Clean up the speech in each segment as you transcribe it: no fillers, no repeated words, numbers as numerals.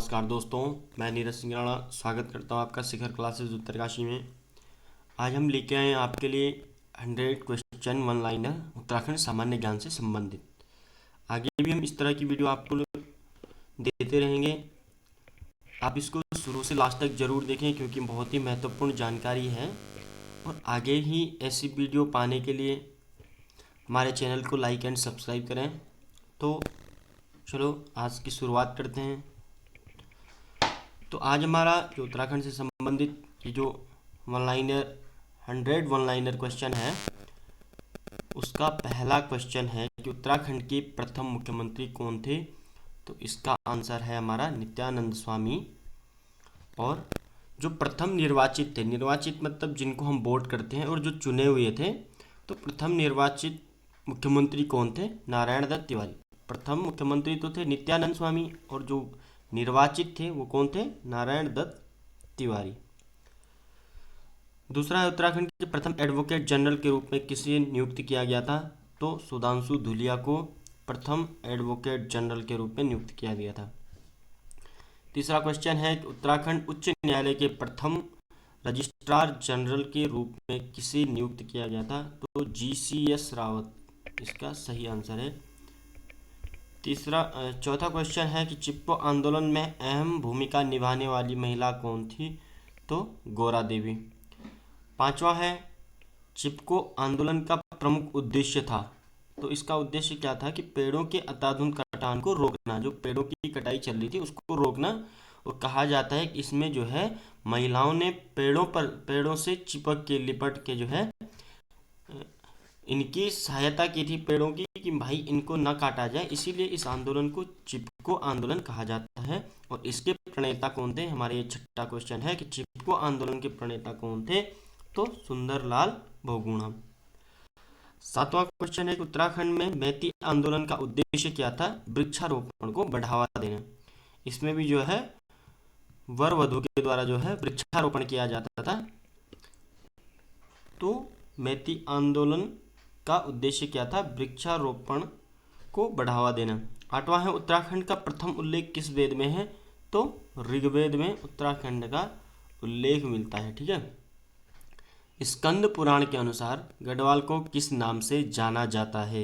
नमस्कार दोस्तों, मैं नीरज सिंह राणा स्वागत करता हूं आपका शिखर क्लासेस उत्तरकाशी में। आज हम लेके आए हैं आपके लिए 100 क्वेश्चन वन लाइनर उत्तराखंड सामान्य ज्ञान से संबंधित। आगे भी हम इस तरह की वीडियो आपको देते रहेंगे। आप इसको शुरू से लास्ट तक जरूर देखें क्योंकि बहुत ही महत्वपूर्ण जानकारी है। और आगे ही ऐसी वीडियो पाने के लिए हमारे चैनल को लाइक एंड सब्सक्राइब करें। तो चलो आज की शुरुआत करते हैं। तो आज हमारा जो उत्तराखंड से संबंधित ये जो one liner 100 one liner question है, उसका पहला क्वेश्चन है कि उत्तराखंड के प्रथम मुख्यमंत्री कौन थे। तो इसका आंसर है हमारा नित्यानंद स्वामी। और जो प्रथम निर्वाचित थे, निर्वाचित मतलब जिनको हम वोट करते हैं, और जो चुने हुए थे, तो प्रथम निर्वाचित मुख्यमंत्री कौन थे? नारायण दत्त तिवारी। प्रथम मुख्यमंत्री तो थे नित्यानंद स्वामी और जो निर्वाचित थे वो कौन थे? नारायण दत्त तिवारी। दूसरा है उत्तराखंड के प्रथम एडवोकेट जनरल के रूप में किसे नियुक्त किया गया था? तो सुधांशु धूलिया को प्रथम एडवोकेट जनरल के रूप में नियुक्त किया गया था। तीसरा क्वेश्चन है कि उत्तराखंड उच्च न्यायालय के प्रथम रजिस्ट्रार जनरल के रूप में किसे नियुक्त किया गया था? तो GCS रावत इसका सही आंसर है। चौथा क्वेश्चन है कि चिपको आंदोलन में अहम भूमिका निभाने वाली महिला कौन थी? तो गोरा देवी। पांचवा है चिपको आंदोलन का प्रमुख उद्देश्य था। तो इसका उद्देश्य क्या था कि पेड़ों के अंधाधुंध कटान को रोकना, जो पेड़ों की कटाई चल रही थी उसको रोकना। और कहा जाता है कि इसमें जो है महिलाओं ने पेड़ों से चिपक के लिपट के जो है इनकी सहायता की थी, पेड़ों की, कि भाई इनको न काटा जाए। इसीलिए इस आंदोलन को चिपको आंदोलन कहा जाता है। और इसके प्रणेता कौन थे? हमारे ये छठा क्वेश्चन है कि चिपको आंदोलन के प्रणेता कौन थे? तो सुंदरलाल बहुगुणा। सातवां क्वेश्चन है कि उत्तराखंड में मैती आंदोलन का उद्देश्य क्या था? वृक्षारोपण को बढ़ावा देना। इसमें भी जो है वर वधु के द्वारा जो है वृक्षारोपण किया जाता था। तो मैती आंदोलन का उद्देश्य क्या था? वृक्षारोपण को बढ़ावा देना। आठवां है उत्तराखंड का प्रथम उल्लेख किस वेद में है? तो ऋग्वेद में उत्तराखंड का उल्लेख मिलता है। ठीक है। स्कंद पुराण के अनुसार गढ़वाल को किस नाम से जाना जाता है?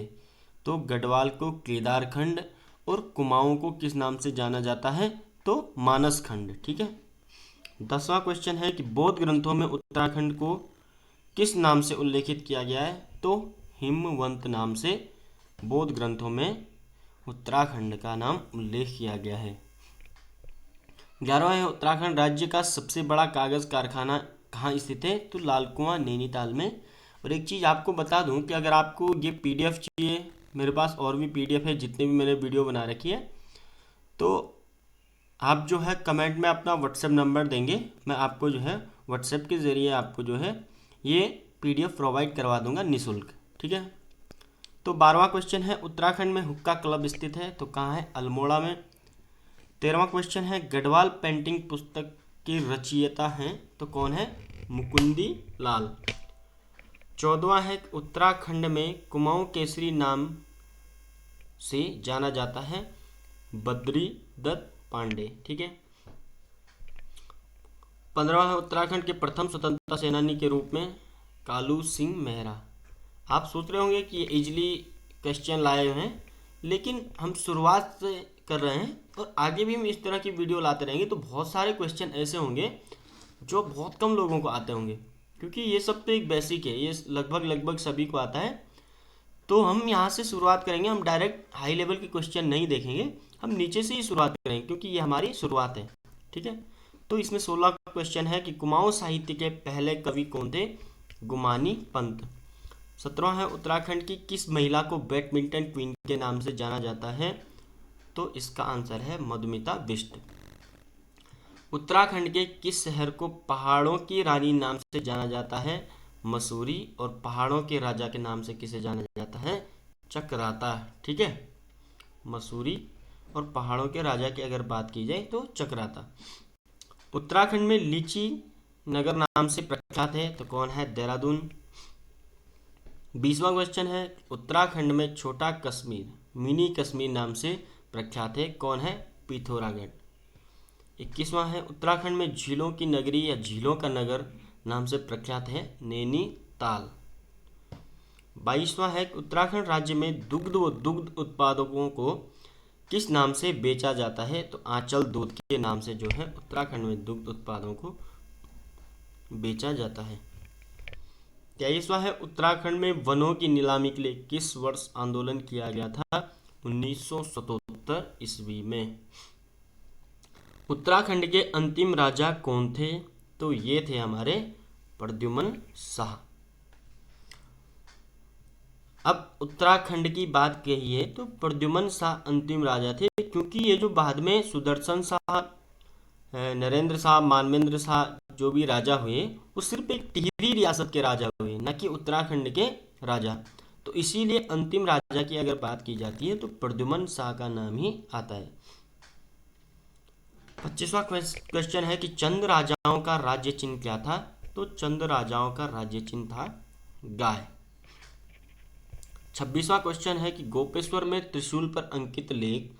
तो गढ़वाल को केदारखंड और कुमाऊं को किस नाम से जाना जाता है? तो मानसखंड। ठीक है। 10वां क्वेश्चन है कि बौद्ध ग्रंथों में उत्तराखंड को किस नाम से उल्लेखित किया गया है? तो हिमवंत नाम से बौद्ध ग्रंथों में उत्तराखंड का नाम उल्लेख किया गया है। 11वां है उत्तराखंड राज्य का सबसे बड़ा कागज कारखाना कहाँ स्थित है? तो लाल कुआं नैनीताल में। और एक चीज़ आपको बता दूं कि अगर आपको ये PDF चाहिए, मेरे पास और भी PDF है जितने भी मैंने वीडियो बना रखी है, तो आप जो है कमेंट में अपना WhatsApp नंबर देंगे, मैं आपको जो है WhatsApp के ज़रिए आपको जो है ये PDF प्रोवाइड करवा दूंगा निःशुल्क। ठीक है। तो 12वां क्वेश्चन है उत्तराखंड में हुक्का क्लब स्थित है। तो कहाँ है? अल्मोड़ा में। 13वां क्वेश्चन है गढ़वाल पेंटिंग पुस्तक के रचयिता हैं, तो कौन है? मुकुंदी लाल। 14वां है उत्तराखंड में कुमाऊं केसरी नाम से जाना जाता है बद्री दत्त पांडे। ठीक है। 15वां है उत्तराखंड के प्रथम स्वतंत्रता सेनानी के रूप में कालू सिंह मेहरा। आप सोच रहे होंगे कि ये इजली क्वेश्चन लाए हुए हैं, लेकिन हम शुरुआत से कर रहे हैं और आगे भी हम इस तरह की वीडियो लाते रहेंगे। तो बहुत सारे क्वेश्चन ऐसे होंगे जो बहुत कम लोगों को आते होंगे, क्योंकि ये सब तो एक बेसिक है, ये लगभग सभी को आता है। तो हम यहाँ से शुरुआत करेंगे, हम डायरेक्ट हाई लेवल के क्वेश्चन नहीं देखेंगे, हम नीचे से ही शुरुआत करेंगे क्योंकि ये हमारी शुरुआत है। ठीक है। तो इसमें 16 क्वेश्चन है कि कुमाऊं साहित्य के पहले कवि कौन थे? गुमानी पंत। 17वां है उत्तराखंड की किस महिला को बैडमिंटन क्वीन के नाम से जाना जाता है? तो इसका आंसर है मधुमिता बिष्ट। उत्तराखंड के किस शहर को पहाड़ों की रानी नाम से जाना जाता है? मसूरी। और पहाड़ों के राजा के नाम से किसे जाना जाता है? चकराता। ठीक है। मसूरी और पहाड़ों के राजा की अगर बात की जाए तो चकराता। उत्तराखंड में लीची नगर नाम से प्रख्यात है, तो कौन है? देहरादून। 20वां क्वेश्चन है उत्तराखंड में छोटा कश्मीर मिनी कश्मीर नाम से प्रख्यात है, कौन है? पिथौरागढ़। 21वां है उत्तराखंड में झीलों की नगरी या झीलों का नगर नाम से प्रख्यात है नैनीताल। 22वां है उत्तराखंड राज्य में दुग्ध व दुग्ध उत्पादकों को किस नाम से बेचा जाता है? तो आंचल दूध के नाम से जो है उत्तराखंड में दुग्ध उत्पादों को बेचा जाता है। 23वां है उत्तराखंड में वनों की नीलामी के लिए किस वर्ष आंदोलन किया गया था? 1977 ईस्वी में। उत्तराखंड के अंतिम राजा कौन थे? तो ये थे हमारे प्रद्युम्न शाह। अब उत्तराखंड की बात कही है तो प्रद्युम्न शाह अंतिम राजा थे, क्योंकि ये जो बाद में सुदर्शन शाह, नरेंद्र शाह, मानवेंद्र शाह जो भी राजा हुए वो सिर्फ एक टिहरी रियासत के राजा हुए, न कि उत्तराखंड के राजा। तो इसीलिए अंतिम राजा की अगर बात की जाती है तो प्रद्युम्न शाह का नाम ही आता है। 25वां क्वेश्चन है कि चंद राजाओं का राज्य चिन्ह क्या था? तो चंद राजाओं का राज्य चिन्ह था गाय। 26वां क्वेश्चन है कि गोपेश्वर में त्रिशूल पर अंकित लेख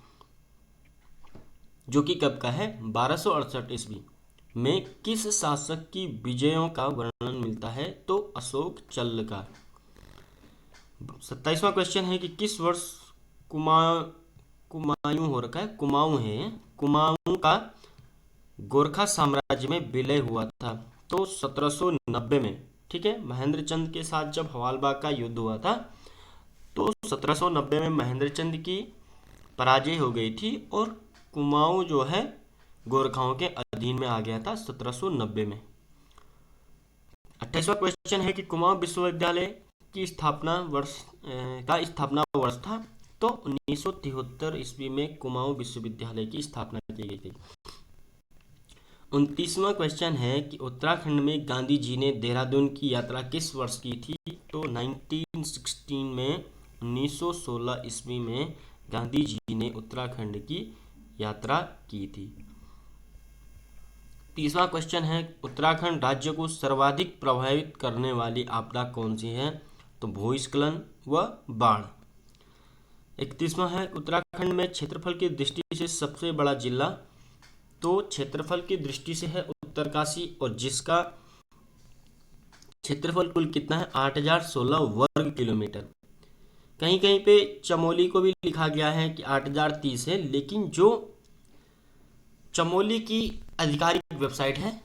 जो कि कब का है? 1268 ईस्वी में किस शासक की विजयों का वर्णन मिलता है? तो अशोक चल्ल का। 27वां क्वेश्चन है कि किस वर्ष कुमाऊं हो रखा है, कुमाऊं का गोरखा साम्राज्य में विलय हुआ था? तो 1790 में। ठीक है, महेंद्र चंद के साथ जब हवालबाग का युद्ध हुआ था तो 1790 में महेंद्र चंद की पराजय हो गई थी और कुमाऊं जो है गोरखाओं के अधीन में आ गया था 1790 में। 28वां क्वेश्चन है कि कुमाऊं विश्वविद्यालय की स्थापना वर्ष था? तो 1973 ईस्वी में कुमाऊं विश्वविद्यालय की स्थापना की गई थी। 29वां क्वेश्चन है कि उत्तराखंड में गांधी जी ने देहरादून की यात्रा किस वर्ष की थी? तो 1916 में 1916 ईस्वी में गांधी जी ने उत्तराखंड की यात्रा की थी। 30वां क्वेश्चन है उत्तराखंड राज्य को सर्वाधिक प्रभावित करने वाली आपदा कौन सी है? तो भूस्खलन व बाढ़। 31वां है उत्तराखंड में क्षेत्रफल की दृष्टि से सबसे बड़ा जिला? तो क्षेत्रफल की दृष्टि से है उत्तरकाशी, और जिसका क्षेत्रफल कुल कितना है? 8016 वर्ग किलोमीटर। कहीं कहीं पे चमोली को भी लिखा गया है कि 8030 है, लेकिन जो चमोली की आधिकारिक वेबसाइट है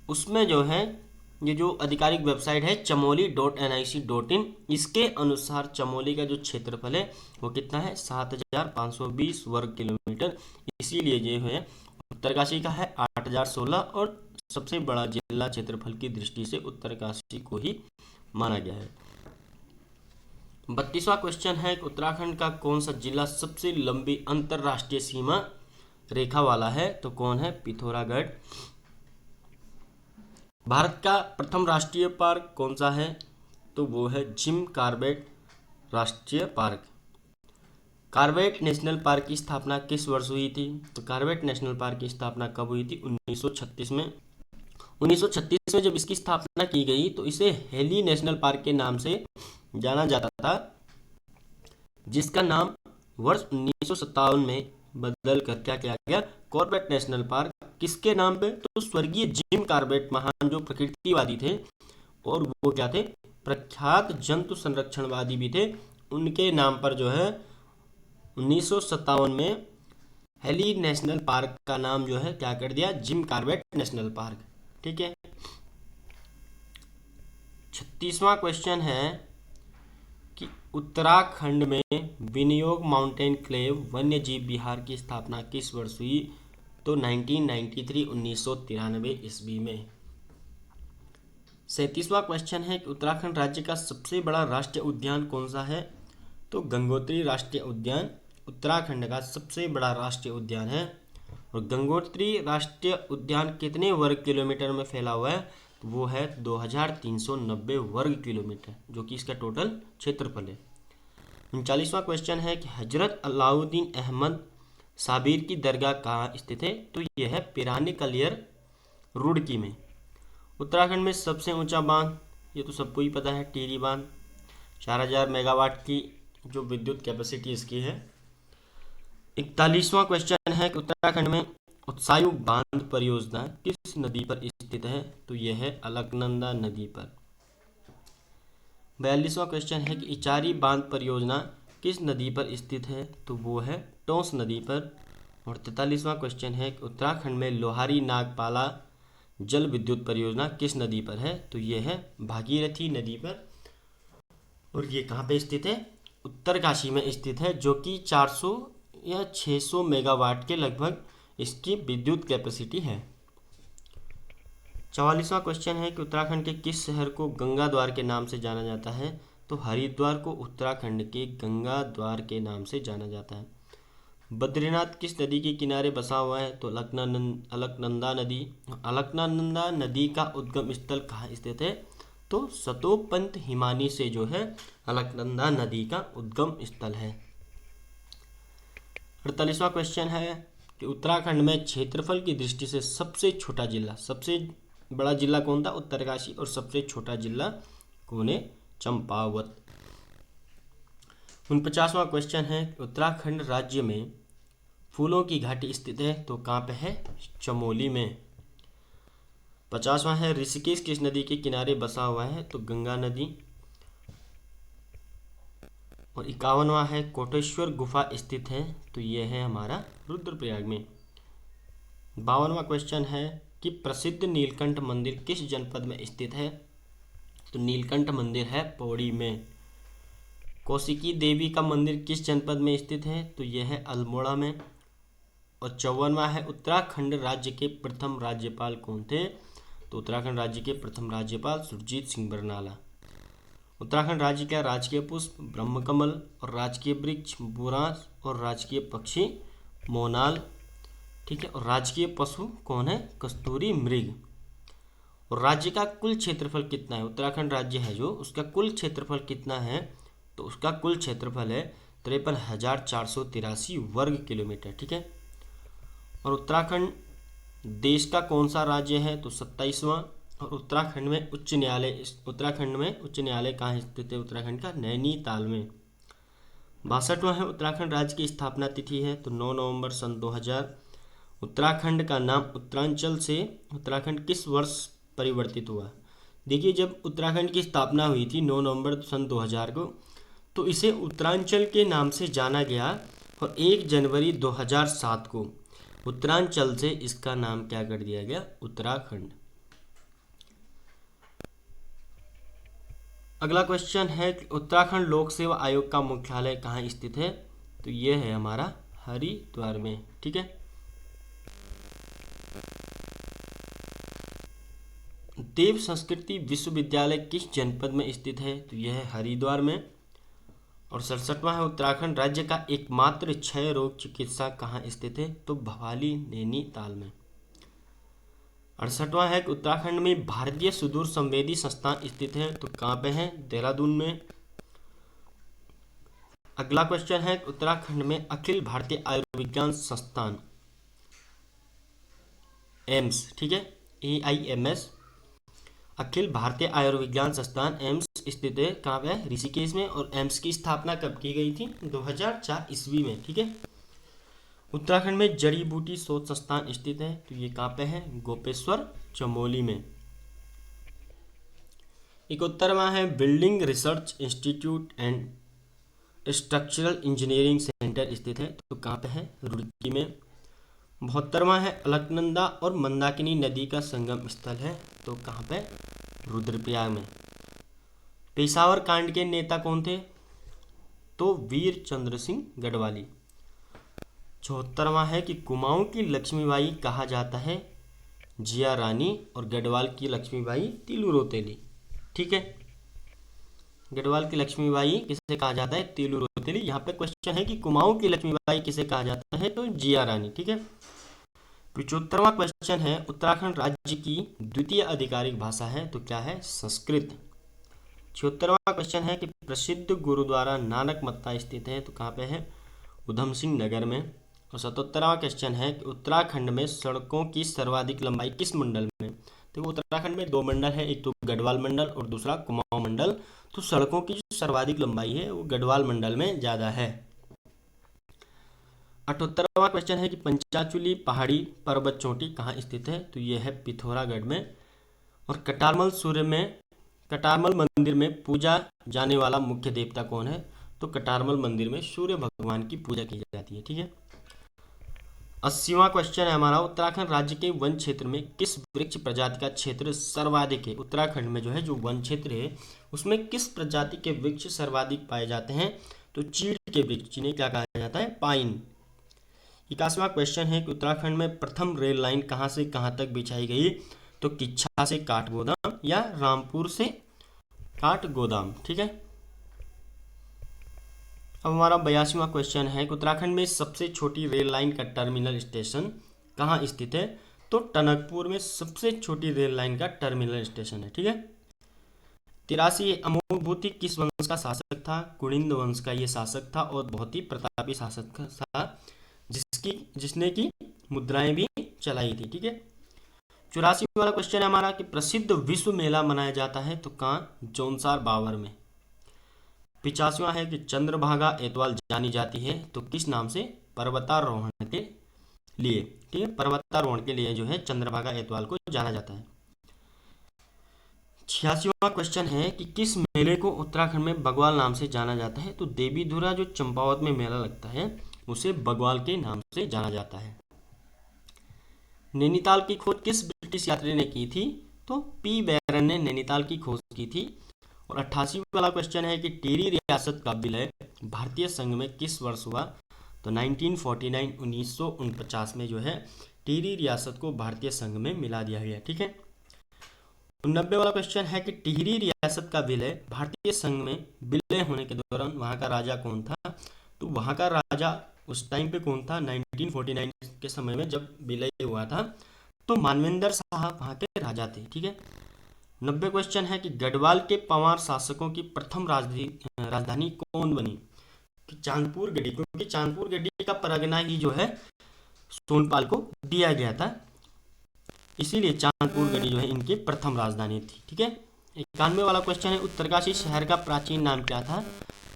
उसमें जो है ये जो आधिकारिक वेबसाइट है chamoli.nic.in, इसके अनुसार चमोली का जो क्षेत्रफल है वो कितना है? 7520 वर्ग किलोमीटर। इसीलिए ये है उत्तरकाशी का है 8016 और सबसे बड़ा जिला क्षेत्रफल की दृष्टि से उत्तरकाशी को ही माना गया है। 32वां क्वेश्चन है कि उत्तराखंड का कौन सा जिला सबसे लंबी अंतरराष्ट्रीय सीमा रेखा वाला है? तो कौन है? पिथौरागढ़। भारत का प्रथम राष्ट्रीय पार्क कौन सा है? तो वो है जिम कॉर्बेट राष्ट्रीय पार्क। कॉर्बेट नेशनल पार्क की स्थापना किस वर्ष हुई थी? तो कॉर्बेट नेशनल पार्क की स्थापना कब हुई थी? 1936 में। 1936 में जब इसकी स्थापना की गई तो इसे हेली नेशनल पार्क के नाम से जाना जाता था, जिसका नाम वर्ष 1957 में बदल कर क्या किया गया? Corbett national park. किसके नाम पे? तो स्वर्गीय जिम कॉर्बेट महान जो प्रकृतिवादी थे और वो क्या थे? प्रख्यात जंतु संरक्षणवादी भी थे। उनके नाम पर जो है 1957 में हेली नेशनल पार्क का नाम जो है क्या कर दिया? Jim Corbett national park. ठीक है। 36वां क्वेश्चन है कि उत्तराखंड में विनियोग माउंटेन क्लेव वन्य जीव विहार की स्थापना किस वर्ष हुई? तो 1993 ईस्वी में। 37वां क्वेश्चन है कि उत्तराखंड राज्य का सबसे बड़ा राष्ट्रीय उद्यान कौन सा है? तो गंगोत्री राष्ट्रीय उद्यान उत्तराखंड का सबसे बड़ा राष्ट्रीय उद्यान है। और गंगोत्री राष्ट्रीय उद्यान कितने वर्ग किलोमीटर में फैला हुआ है? तो वो है 2390 वर्ग किलोमीटर, जो कि इसका टोटल क्षेत्रफल है। 39वां क्वेश्चन है कि हजरत अलाउद्दीन अहमद साबिर की दरगाह कहाँ स्थित है? तो यह है पिरानी कलियर रुड़की में। उत्तराखंड में सबसे ऊंचा बांध, ये तो सबको ही पता है, टिहरी बांध। 4000 मेगावाट की जो विद्युत कैपेसिटी इसकी है। 41वां क्वेश्चन है है कि उत्तराखंड में उत्सायु बांध परियोजना किस नदी पर स्थित है? तो यह है अलकनंदा नदी पर। 42वां क्वेश्चन है कि इचारी बांध परियोजना किस नदी पर स्थित है? तो वो है टोंस नदी पर। और 43वां क्वेश्चन है कि उत्तराखंड में लोहारी नागपाला जल विद्युत परियोजना किस नदी पर है? तो ये है भागीरथी नदी पर। और ये कहाँ पे स्थित है? उत्तरकाशी में स्थित है, जो कि 400 या 600 मेगावाट के लगभग इसकी विद्युत कैपेसिटी है। 44वां क्वेश्चन है कि उत्तराखंड के किस शहर को गंगा द्वार के नाम से जाना जाता है? तो हरिद्वार को उत्तराखंड के गंगा द्वार के नाम से जाना जाता है। बद्रीनाथ किस नदी के किनारे बसा हुआ है? तो अलकनंदा नदी। अलकनंदा नदी का उद्गम स्थल कहाँ स्थित है? तो सतोपंत हिमानी से जो है अलकनंदा नदी का उद्गम स्थल है। 48वां क्वेश्चन है कि उत्तराखंड में क्षेत्रफल की दृष्टि से सबसे छोटा जिला, सबसे बड़ा जिला कौन था? उत्तरकाशी। और सबसे छोटा जिला कौन है? चंपावत। 49वां क्वेश्चन है उत्तराखंड राज्य में फूलों की घाटी स्थित है? तो कहाँ पे है? चमोली में। 50वां है ऋषिकेश किस नदी के किनारे बसा हुआ है? तो गंगा नदी। और 51वां है कोटेश्वर गुफा स्थित है? तो ये है हमारा रुद्रप्रयाग में। 52वां क्वेश्चन है कि प्रसिद्ध नीलकंठ मंदिर किस जनपद में स्थित है? तो नीलकंठ मंदिर है पौड़ी में। कौशिकी देवी का मंदिर किस जनपद में स्थित है? तो यह है अल्मोड़ा में। और 54वां है उत्तराखंड राज्य के प्रथम राज्यपाल कौन थे? तो उत्तराखंड राज्य के प्रथम राज्यपाल सुरजीत सिंह बरनाला। उत्तराखंड राज्य का राजकीय पुष्प ब्रह्मकमल और राजकीय वृक्ष बुरांस और राजकीय पक्षी मोनाल, ठीक है। और राजकीय पशु कौन है? कस्तूरी मृग। और राज्य का कुल क्षेत्रफल कितना है? उत्तराखंड राज्य है जो, उसका कुल क्षेत्रफल कितना है? तो उसका कुल क्षेत्रफल है 53,483 वर्ग किलोमीटर, ठीक है। और उत्तराखंड देश का कौन सा राज्य है? तो 27वां। और उत्तराखंड में उच्च न्यायालय कहाँ स्थित है? उत्तराखंड का नैनीताल में। 62वां है उत्तराखंड राज्य की स्थापना तिथि है? तो 9 नवंबर सन 2000। उत्तराखंड का नाम उत्तरांचल से उत्तराखंड किस वर्ष परिवर्तित हुआ? देखिए, जब उत्तराखंड की स्थापना हुई थी 9 नवंबर सन 2000 को, तो इसे उत्तरांचल के नाम से जाना गया। और 1 जनवरी 2007 को उत्तरांचल से इसका नाम क्या कर दिया गया? उत्तराखंड। अगला क्वेश्चन है कि उत्तराखंड लोक सेवा आयोग का मुख्यालय कहाँ स्थित है? तो ये है हमारा हरिद्वार में, ठीक है। देव संस्कृति विश्वविद्यालय किस जनपद में स्थित है? तो यह है हरिद्वार में। और 67वां है उत्तराखंड राज्य का एकमात्र क्षय रोग चिकित्सा कहाँ स्थित है? तो भवाली नैनीताल में। 68वां है कि उत्तराखंड में भारतीय सुदूर संवेदी संस्थान स्थित है? तो कहाँ पे है? देहरादून में। अगला क्वेश्चन है उत्तराखंड में अखिल भारतीय आयुर्विज्ञान संस्थान एम्स, ठीक है, AIMS, अखिल भारतीय आयुर्विज्ञान संस्थान एम्स स्थित है कहाँ पे? ऋषिकेश में। और एम्स की स्थापना कब की गई थी? 2004 ईस्वी में, ठीक है। उत्तराखंड में जड़ी बूटी शोध संस्थान स्थित है? तो ये कहाँ पे है? गोपेश्वर चमोली में। 71वां है building research institute and structural engineering centre स्थित है? तो कहाँ पे है? रुड़की में। 72वां है अलकनंदा और मंदाकिनी नदी का संगम स्थल है? तो कहाँ पे? रुद्रप्रयाग में। पेशावर कांड के नेता कौन थे? तो वीर चंद्र सिंह गढ़वाली। 74वां है कि कुमाऊं की लक्ष्मीबाई कहा जाता है? जिया रानी। और गढ़वाल की लक्ष्मीबाई तिलू रोतेली, ठीक है। गढ़वाल की लक्ष्मीबाई किसे कहा जाता है? तिलू रोतेली। यहाँ पे क्वेश्चन है कि कुमाऊं की लक्ष्मीबाई किसे कहा जाता है? तो जिया रानी, ठीक है। 75वां क्वेश्चन है उत्तराखंड राज्य की द्वितीय आधिकारिक भाषा है? तो क्या है? संस्कृत। 76वां क्वेश्चन है कि प्रसिद्ध गुरुद्वारा नानक मत्ता स्थित है? तो कहाँ पे है? उधम सिंह नगर में। और 77वां क्वेश्चन है कि उत्तराखंड में सड़कों की सर्वाधिक लंबाई किस मंडल में? देखो, उत्तराखंड में 2 मंडल है, एक तो गढ़वाल मंडल और दूसरा कुमाऊं मंडल। तो सड़कों की जो सर्वाधिक लंबाई है वो गढ़वाल मंडल में ज़्यादा है। 78वां क्वेश्चन है कि पंचाचूली पहाड़ी पर्वत चोटी कहाँ स्थित है? तो यह है पिथौरागढ़ में। और कटारमल मंदिर में पूजा जाने वाला मुख्य देवता कौन है? तो कटारमल मंदिर में सूर्य भगवान की पूजा की जाती है। ठीक है। 80वां क्वेश्चन है हमारा, उत्तराखंड राज्य के वन क्षेत्र में किस वृक्ष प्रजाति का क्षेत्र सर्वाधिक है? उत्तराखंड में जो है जो वन क्षेत्र है उसमें किस प्रजाति के वृक्ष सर्वाधिक पाए जाते हैं? तो चीड़ के वृक्ष, जिन्हें क्या कहा जाता है? पाइन। 81वां क्वेश्चन है कि उत्तराखंड में प्रथम रेल लाइन कहाँ से कहाँ तक बिछाई गई? तो किच्छा से काठगोदाम या रामपुर से काठगोदाम। ठीक है। अब हमारा 82वां क्वेश्चन है कि उत्तराखंड में सबसे छोटी रेल लाइन का टर्मिनल स्टेशन कहाँ स्थित है? तो टनकपुर में सबसे छोटी रेल लाइन का टर्मिनल स्टेशन है। ठीक है। 83 अमोघभूति किस वंश का शासक था? कुणिंद वंश का ये शासक था और बहुत ही प्रतापी शासक था, जिसने की मुद्राएं भी चलाई थी। ठीक है। 84 वाला क्वेश्चन है हमारा कि प्रसिद्ध विश्व मेला मनाया जाता है तो कहाँ? जौनसार बावर में। 85वां है कि चंद्रभागा एतवाल जानी जाती है तो किस नाम से? पर्वतारोहण के लिए। ठीक है। पर्वतारोहण के लिए जो है चंद्रभागा एतवाल को जाना जाता है। 86वां क्वेश्चन है कि किस मेले को उत्तराखंड में बग्वाल नाम से जाना जाता है? तो देवीधुरा जो चंपावत में मेला लगता है उसे बग्वाल के नाम से जाना जाता है। नैनीताल की खोज किस ब्रिटिश यात्री ने की थी? तो पी बैरन ने नैनीताल की खोज की थी। और 88 वाला क्वेश्चन है कि टिहरी रियासत का विलय भारतीय संघ में किस वर्ष हुआ? तो 1949 1949 में जो है टिहरी रियासत को भारतीय संघ में मिला दिया गया। ठीक है। 90 वाला क्वेश्चन है कि टिहरी रियासत का विलय भारतीय संघ में विलय होने के दौरान वहां का राजा कौन था? तो वहां का राजा उस टाइम पे कौन था? 1949 के समय में जब विलय हुआ था तो मानवेंद्र साहब वहां के राजा थे। ठीक है। 90 क्वेश्चन है कि गढ़वाल के पंवार शासकों की प्रथम राजधानी कौन बनी? चांदपुर गढ़ी, क्योंकि चांदपुर गढ़ी का परगना ही जो है सोनपाल को दिया गया था, इसीलिए चांदपुर गढ़ी जो है इनकी प्रथम राजधानी थी। ठीक है। 91 वाला क्वेश्चन है उत्तरकाशी शहर का प्राचीन नाम क्या था?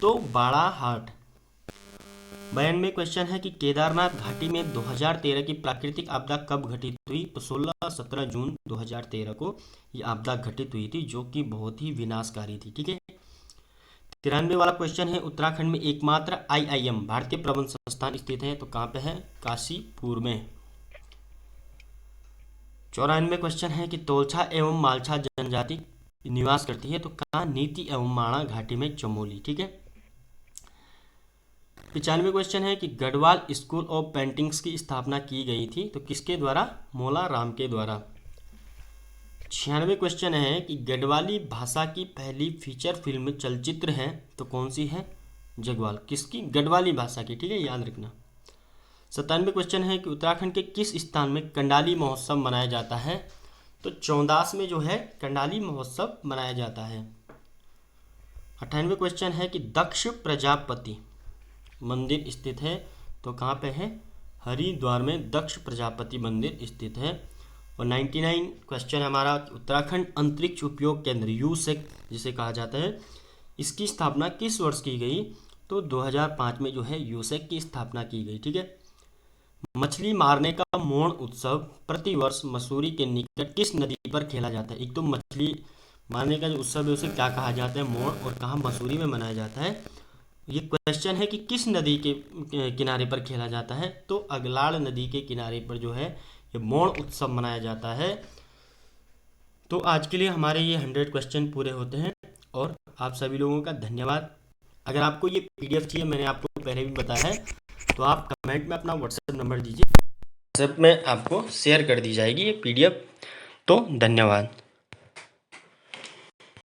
तो बाड़ाहाट। 92 क्वेश्चन है कि केदारनाथ घाटी में 2013 की प्राकृतिक आपदा कब घटित हुई? तो 16-17 जून 2013 को ये आपदा घटित हुई थी, जो कि बहुत ही विनाशकारी थी। ठीक है। 93 वाला क्वेश्चन है उत्तराखंड में एकमात्र IIM भारतीय प्रबंध संस्थान स्थित है तो कहाँ पे है? काशीपुर में। 94 क्वेश्चन है कि तोलछा एवं मालछा जनजाति निवास करती है तो कहाँ? नीति एवं माणा घाटी में, चमोली। ठीक है। 95 क्वेश्चन है कि गढ़वाल स्कूल ऑफ पेंटिंग्स की स्थापना की गई थी तो किसके द्वारा? मोला राम के द्वारा। 96 क्वेश्चन है कि गढ़वाली भाषा की पहली फीचर फिल्म चलचित्र है तो कौन सी है? जगवाल। किसकी? गढ़वाली भाषा की। ठीक है, याद रखना। 97 क्वेश्चन है कि उत्तराखंड के किस स्थान में कंडाली महोत्सव मनाया जाता है? तो चौंदास में जो है कंडाली महोत्सव मनाया जाता है। 98 क्वेश्चन है कि दक्ष प्रजापति मंदिर स्थित है तो कहाँ पे है? हरिद्वार में दक्ष प्रजापति मंदिर स्थित है। और 99 क्वेश्चन हमारा उत्तराखंड अंतरिक्ष उपयोग केंद्र यूसेक जिसे कहा जाता है, इसकी स्थापना किस वर्ष की गई? तो 2005 में जो है यूसेक की स्थापना की गई। ठीक है। मछली मारने का मोण उत्सव प्रतिवर्ष मसूरी के निकट किस नदी पर खेला जाता है? एक तो मछली मारने का जो उत्सव है उसे क्या कहा जाता है? मोण, और कहाँ? मसूरी में मनाया जाता है। ये क्वेश्चन है कि किस नदी के किनारे पर खेला जाता है? तो अगलाड़ नदी के किनारे पर जो है ये मोण उत्सव मनाया जाता है। तो आज के लिए हमारे ये 100 क्वेश्चन पूरे होते हैं और आप सभी लोगों का धन्यवाद। अगर आपको ये PDF चाहिए, मैंने आपको पहले भी बताया है, तो आप कमेंट में अपना WhatsApp नंबर दीजिए, WhatsApp में आपको शेयर कर दी जाएगी ये PDF। तो धन्यवाद।